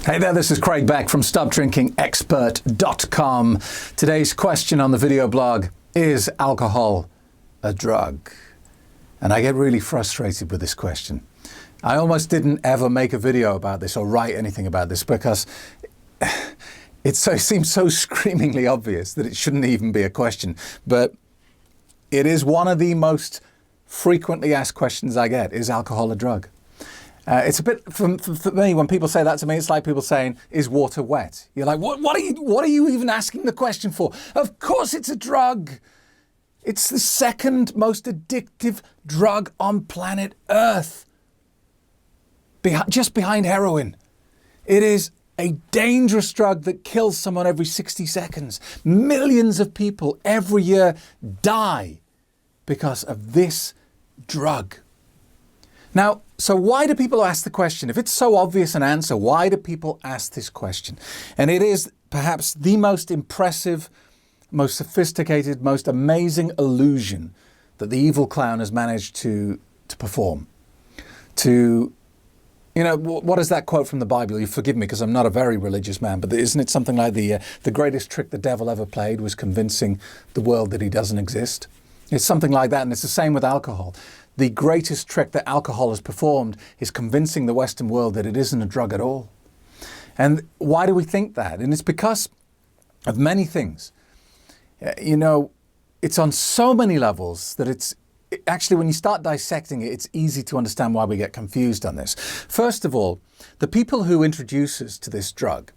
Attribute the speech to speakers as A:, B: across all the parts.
A: Hey there, this is Craig Beck from StopDrinkingExpert.com. Today's question on the video blog, is alcohol a drug? And I get really frustrated with this question. I almost didn't ever make a video about this or write anything about this because it seems so screamingly obvious that it shouldn't even be a question. But it is one of the most frequently asked questions I get, is alcohol a drug? It's a bit, for me, when people say that to me, it's like people saying, is water wet? You're like, what are you even asking the question for? Of course it's a drug. It's the second most addictive drug on planet Earth. Just behind heroin. It is a dangerous drug that kills someone every 60 seconds. Millions of people every year die because of this drug. Now, so why do people ask the question? If it's so obvious an answer, why do people ask this question? And it is perhaps the most impressive, most sophisticated, most amazing illusion that the evil clown has managed to perform. What is that quote from the Bible? You forgive me because I'm not a very religious man, but isn't it something like the greatest trick the devil ever played was convincing the world that he doesn't exist? It's something like that, and it's the same with alcohol. The greatest trick that alcohol has performed is convincing the Western world that it isn't a drug at all. And why do we think that? And it's because of many things. It's on so many levels that actually, when you start dissecting it, it's easy to understand why we get confused on this. First of all, the people who introduce us to this drug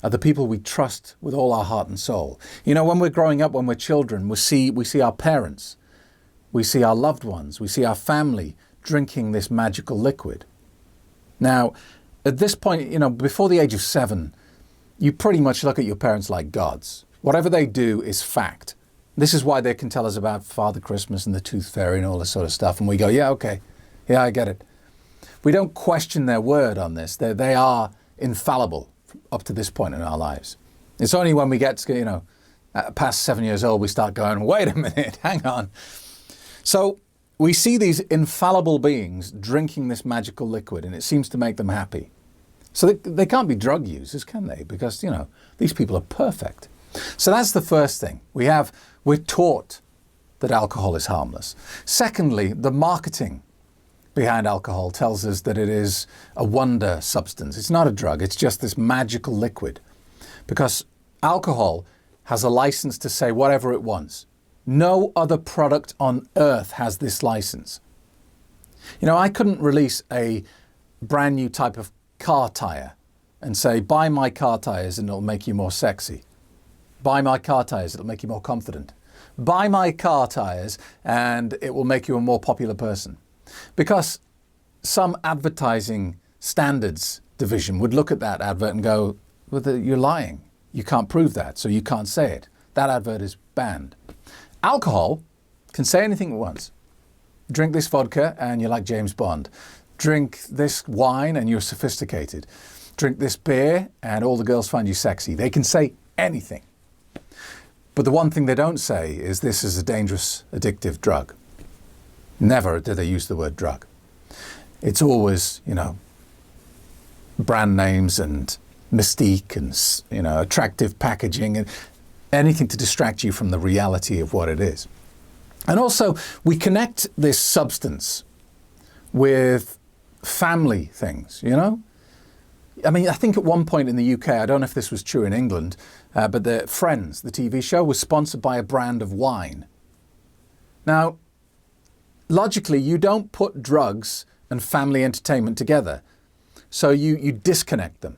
A: are the people we trust with all our heart and soul. When we're growing up, when we're children, we see our parents. We see our loved ones, we see our family drinking this magical liquid. Now, at this point, before the age of 7, you pretty much look at your parents like gods. Whatever they do is fact. This is why they can tell us about Father Christmas and the Tooth Fairy and all this sort of stuff. And we go, yeah, okay. Yeah, I get it. We don't question their word on this. They are infallible up to this point in our lives. It's only when we get to, past 7 years old, we start going, wait a minute, hang on. So we see these infallible beings drinking this magical liquid, and it seems to make them happy. So they can't be drug users, can they? Because, these people are perfect. So that's the first thing. We're taught that alcohol is harmless. Secondly, the marketing behind alcohol tells us that it is a wonder substance. It's not a drug. It's just this magical liquid. Because alcohol has a license to say whatever it wants. No other product on earth has this license. I couldn't release a brand new type of car tire and say, buy my car tires and it'll make you more sexy. Buy my car tires, it'll make you more confident. Buy my car tires and it will make you a more popular person. Because some advertising standards division would look at that advert and go, well, you're lying. You can't prove that, so you can't say it. That advert is banned. Alcohol can say anything it wants. Drink this vodka and you're like James Bond. Drink this wine and you're sophisticated. Drink this beer and all the girls find you sexy. They can say anything. But the one thing they don't say is this is a dangerous, addictive drug. Never do they use the word drug. It's always, brand names and mystique and, attractive packaging and anything to distract you from the reality of what it is. And also, we connect this substance with family things, I think at one point in the UK, I don't know if this was true in England, but the Friends, the TV show, was sponsored by a brand of wine. Now, logically, you don't put drugs and family entertainment together. So you disconnect them.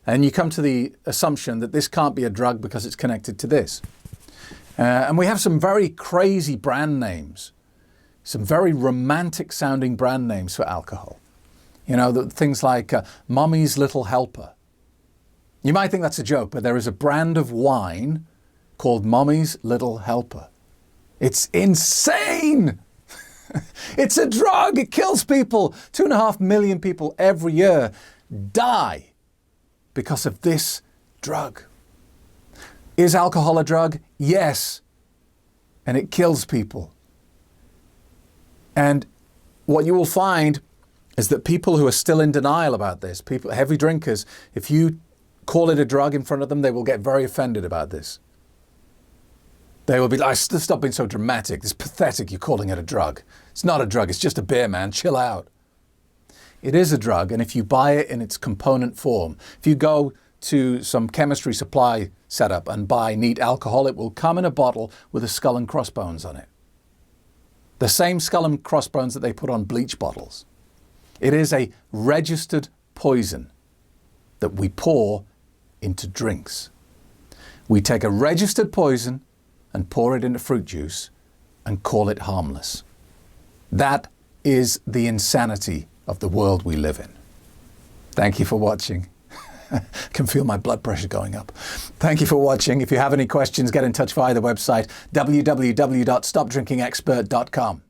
A: And you come to the assumption that this can't be a drug because it's connected to this. And we have some very crazy brand names, some very romantic sounding brand names for alcohol. Things like Mommy's Little Helper. You might think that's a joke, but there is a brand of wine called Mommy's Little Helper. It's insane! It's a drug, it kills people. 2.5 million people every year die because of this drug. Is alcohol a drug? Yes. And it kills people. And what you will find is that people who are still in denial about this, people, heavy drinkers, if you call it a drug in front of them, they will get very offended about this. They will be like, stop being so dramatic. It's pathetic you're calling it a drug. It's not a drug. It's just a beer, man. Chill out. It is a drug, and if you buy it in its component form, if you go to some chemistry supply setup and buy neat alcohol, it will come in a bottle with a skull and crossbones on it. The same skull and crossbones that they put on bleach bottles. It is a registered poison that we pour into drinks. We take a registered poison and pour it into fruit juice and call it harmless. That is the insanity of the world we live in. Thank you for watching. I can feel my blood pressure going up. Thank you for watching. If you have any questions, get in touch via the website www.stopdrinkingexpert.com.